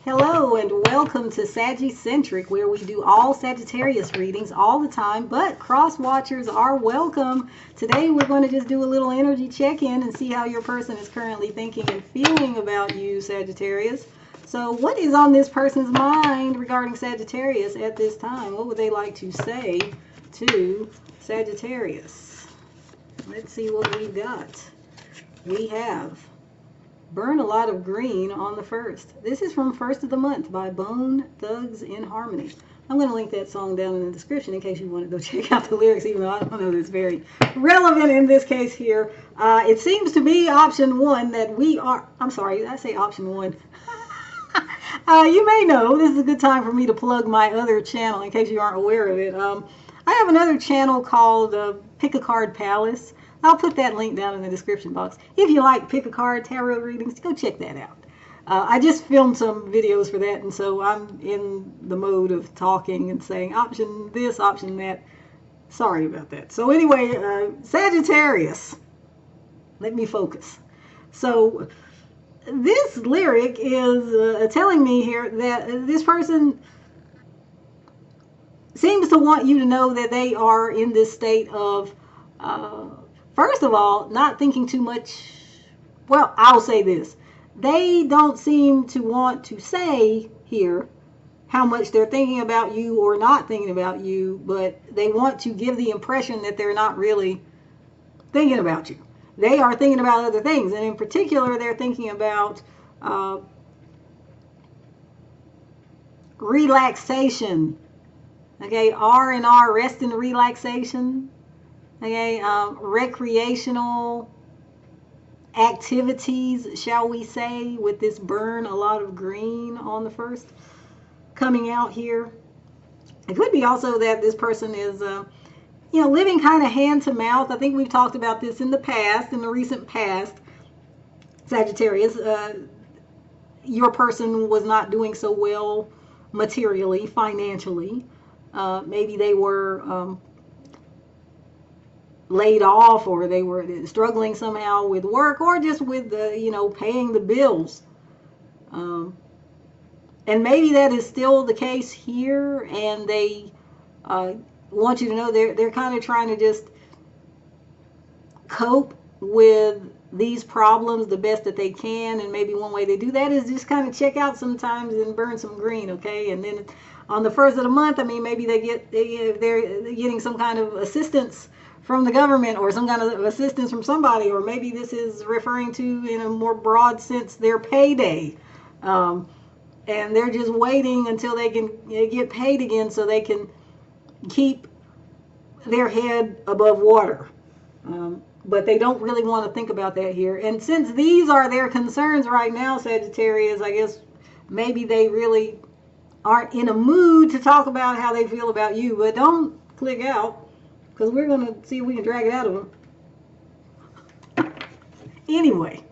Hello and welcome to Sagi-Centric, where we do all Sagittarius readings all the time, but cross-watchers are welcome. Today we're going to just do a little energy check-in and see how your person is currently thinking and feeling about you, Sagittarius. So what is on this person's mind regarding Sagittarius at this time? What would they like to say to Sagittarius? Let's see what we've got. We have Burn a Lot of Green on the 1st. This is from First of the Month by Bone Thugs in Harmony. I'm going to link that song down in the description in case you want to go check out the lyrics, even though I don't know that it's very relevant in this case here. It seems to be option one that we are, I'm sorry, I say option one. You may know, this is a good time for me to plug my other channel in case you aren't aware of it. I have another channel called Pick a Card Palace. I'll put that link down in the description box. If you like pick a card tarot readings, go check that out. I just filmed some videos for that, and so I'm in the mode of talking and saying option this, option that. Sorry about that. So anyway, Sagittarius. Let me focus. So this lyric is telling me here that this person seems to want you to know that they are in this state of first of all, not thinking too much. Well, I'll say this. They don't seem to want to say here how much they're thinking about you or not thinking about you, but they want to give the impression that they're not really thinking about you. They are thinking about other things, and in particular, they're thinking about relaxation. Okay, R&R, rest and relaxation. Okay, recreational activities, shall we say, with this Burn a Lot of Green on the 1st coming out here. It could be also that this person is, living kind of hand to mouth. I think we've talked about this in the past, in the recent past, Sagittarius. Your person was not doing so well materially, financially. Maybe they were laid off, or they were struggling somehow with work, or just with paying the bills, and maybe that is still the case here, and they want you to know they're kind of trying to just cope with these problems the best that they can, and maybe one way they do that is just kind of check out sometimes and burn some green. Okay, and then on the 1st of the month, I mean, maybe they're getting some kind of assistance from the government, or some kind of assistance from somebody, or maybe this is referring to, in a more broad sense, their payday, and they're just waiting until they can get paid again so they can keep their head above water, but they don't really want to think about that here. And since these are their concerns right now, Sagittarius, I guess maybe they really aren't in a mood to talk about how they feel about you. But don't click out, because we're going to see if we can drag it out of them. Anyway,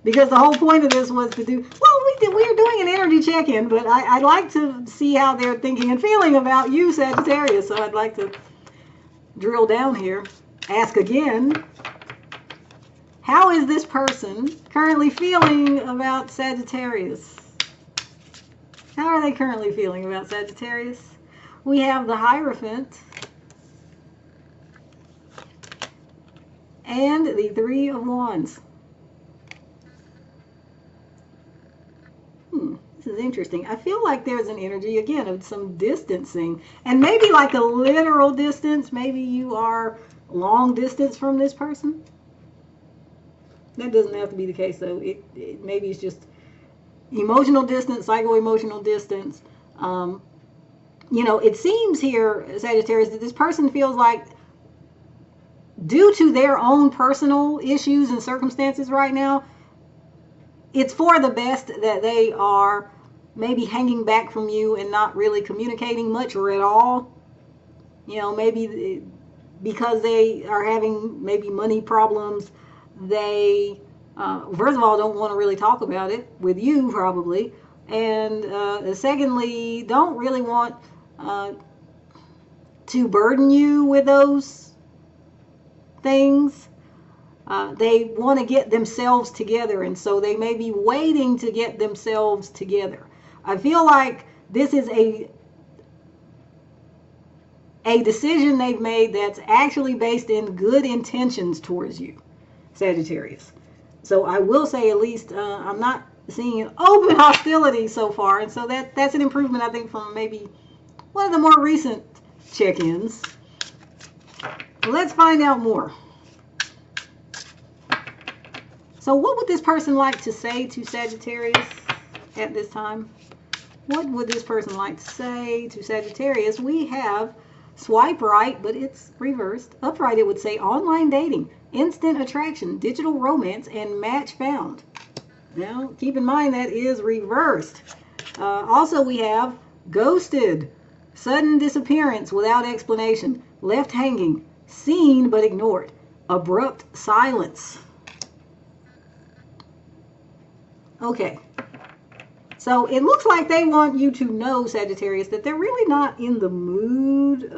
because the whole point of this was to do, well, we're doing an energy check-in, but I'd like to see how they're thinking and feeling about you, Sagittarius. So I'd like to drill down here. Ask again, how is this person currently feeling about Sagittarius? How are they currently feeling about Sagittarius? We have the Hierophant and the Three of Wands. This is interesting. I feel like there's an energy, again, of some distancing. And maybe like a literal distance. Maybe you are long distance from this person. That doesn't have to be the case, though. Maybe it's just emotional distance, psycho-emotional distance. It seems here, Sagittarius, that this person feels like, due to their own personal issues and circumstances right now, it's for the best that they are maybe hanging back from you and not really communicating much or at all. Maybe because they are having maybe money problems, they, first of all, don't want to really talk about it with you, probably. And secondly, don't really want to burden you with those things. They want to get themselves together, and so they may be waiting to get themselves together. I feel like this is a decision they've made that's actually based in good intentions towards you, Sagittarius. So I will say, at least I'm not seeing an open hostility so far, and so that's an improvement, I think, from maybe one of the more recent check-ins. Let's find out more. So what would this person like to say to Sagittarius at this time? What would this person like to say to Sagittarius? We have swipe right, but it's reversed. Upright, it would say online dating, instant attraction, digital romance, and match found. Now, keep in mind that is reversed. Also, we have ghosted, sudden disappearance without explanation, left hanging, seen but ignored, abrupt silence. Okay. So it looks like they want you to know, Sagittarius, that they're really not in the mood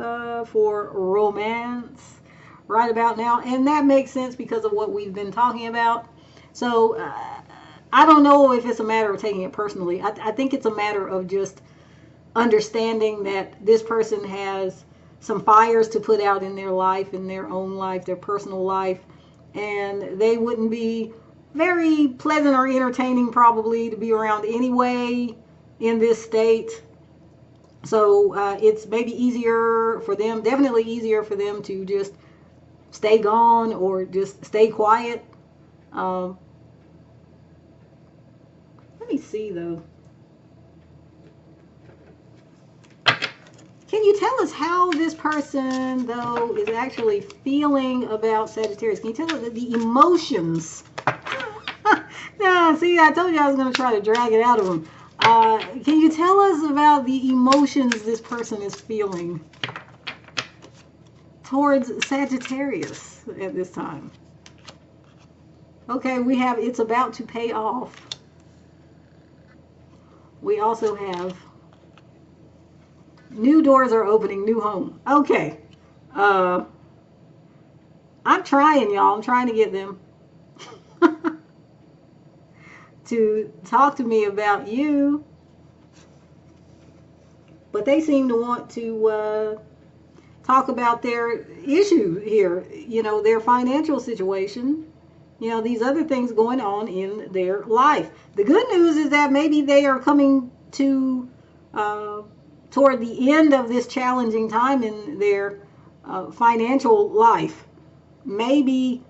for romance right about now. And that makes sense because of what we've been talking about. So I don't know if it's a matter of taking it personally. I think it's a matter of just understanding that this person has some fires to put out in their life, in their own life, their personal life. And they wouldn't be very pleasant or entertaining probably to be around anyway in this state. So it's maybe easier for them, definitely easier for them to just stay gone or just stay quiet. Let me see though. Can you tell us how this person though is actually feeling about Sagittarius? Can you tell us the emotions? No, see, I told you I was going to try to drag it out of them. Can you tell us about the emotions this person is feeling towards Sagittarius at this time? Okay, we have it's about to pay off. We also have new doors are opening, new home. Okay. I'm trying, y'all. I'm trying to get them to talk to me about you, but they seem to want to talk about their issue here, you know, their financial situation, you know, these other things going on in their life. The good news is that maybe they are coming to toward the end of this challenging time in their financial life. Maybe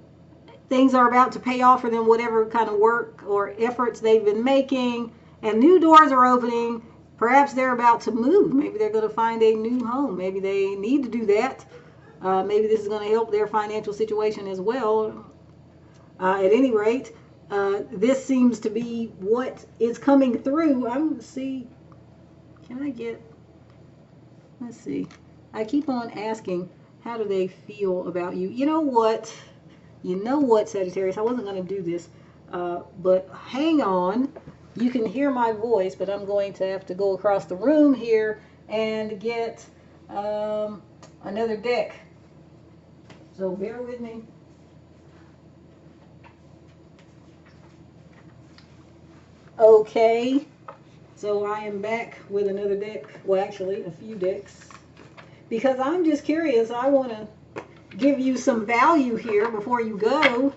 things are about to pay off for them, whatever kind of work or efforts they've been making, and new doors are opening. Perhaps they're about to move. Maybe they're going to find a new home. Maybe they need to do that. Maybe this is going to help their financial situation as well. At any rate, this seems to be what is coming through. I'm going to see. Can I get... Let's see. I keep on asking, how do they feel about you? You know what? You know what, Sagittarius? I wasn't going to do this, but hang on. You can hear my voice, but I'm going to have to go across the room here and get another deck. So bear with me. Okay. So I am back with another deck. Well, actually, a few decks. Because I'm just curious. I want to give you some value here before you go.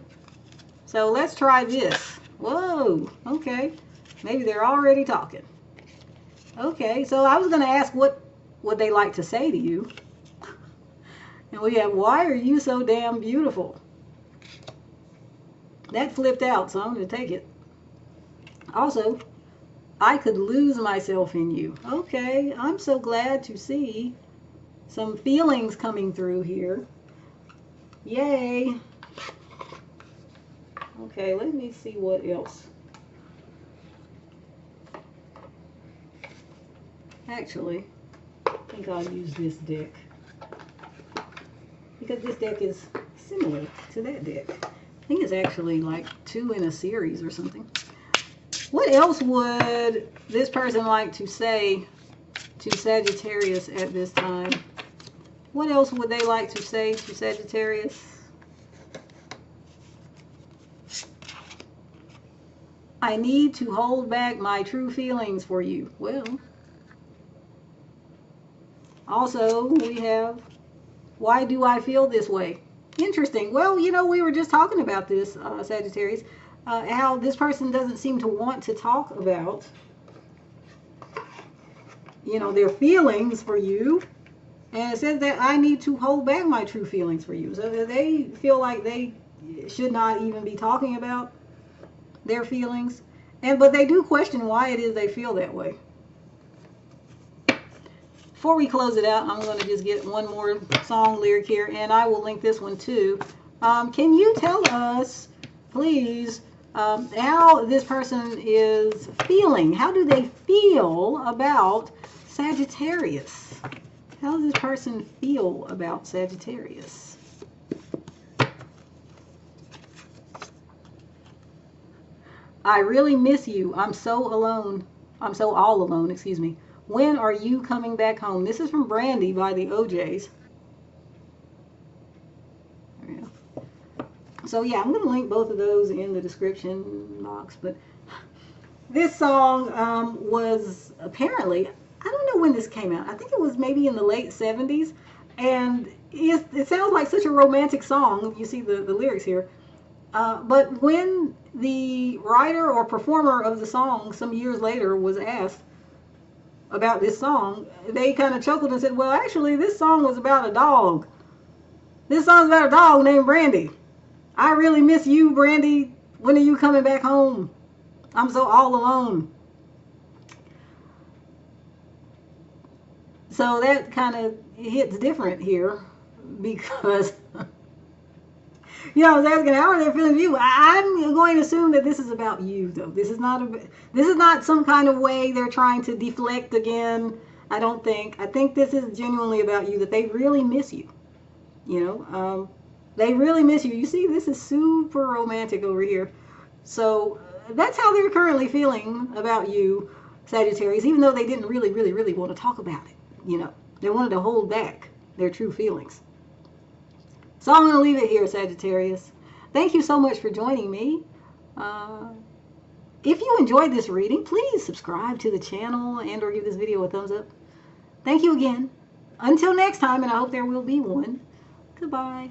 So let's try this. Whoa. Okay. Maybe they're already talking. Okay. So I was going to ask what would they like to say to you. And we have, why are you so damn beautiful? That flipped out, so I'm going to take it. Also, I could lose myself in you. Okay, I'm so glad to see some feelings coming through here. Yay. Okay, let me see what else. Actually, I think I'll use this deck, because this deck is similar to that deck. I think it's actually like 2 in a series or something. What else would this person like to say to Sagittarius at this time? What else would they like to say to Sagittarius? I need to hold back my true feelings for you. Well, also we have, why do I feel this way? Interesting. Well, you know, we were just talking about this, Sagittarius, how this person doesn't seem to want to talk about, you know, their feelings for you. And it says that I need to hold back my true feelings for you. So they feel like they should not even be talking about their feelings. But they do question why it is they feel that way. Before we close it out, I'm going to just get one more song lyric here, and I will link this one too. Can you tell us, please, how this person is feeling? How do they feel about Sagittarius? How does this person feel about Sagittarius? I really miss you. I'm so alone. I'm so all alone, excuse me. When are you coming back home? This is from Brandy by the OJs. So yeah, I'm going to link both of those in the description box. But this song was apparently, I don't know when this came out. I think it was maybe in the late 70s. And it sounds like such a romantic song. You see the lyrics here. But when the writer or performer of the song some years later was asked about this song, they kind of chuckled and said, well, actually, this song was about a dog. This song's about a dog named Brandy. I really miss you, Brandy. When are you coming back home? I'm so all alone. So that kind of hits different here because, you know, I was asking, how are they feeling you? I'm going to assume that this is about you, though. This is not some kind of way they're trying to deflect again. I don't think. I think this is genuinely about you, that they really miss you. You know, they really miss you. You see, this is super romantic over here. So that's how they're currently feeling about you, Sagittarius, even though they didn't really, really, really want to talk about it. You know, they wanted to hold back their true feelings. So I'm going to leave it here, Sagittarius. Thank you so much for joining me. If you enjoyed this reading, please subscribe to the channel and or give this video a thumbs up. Thank you again. Until next time, and I hope there will be one. Goodbye.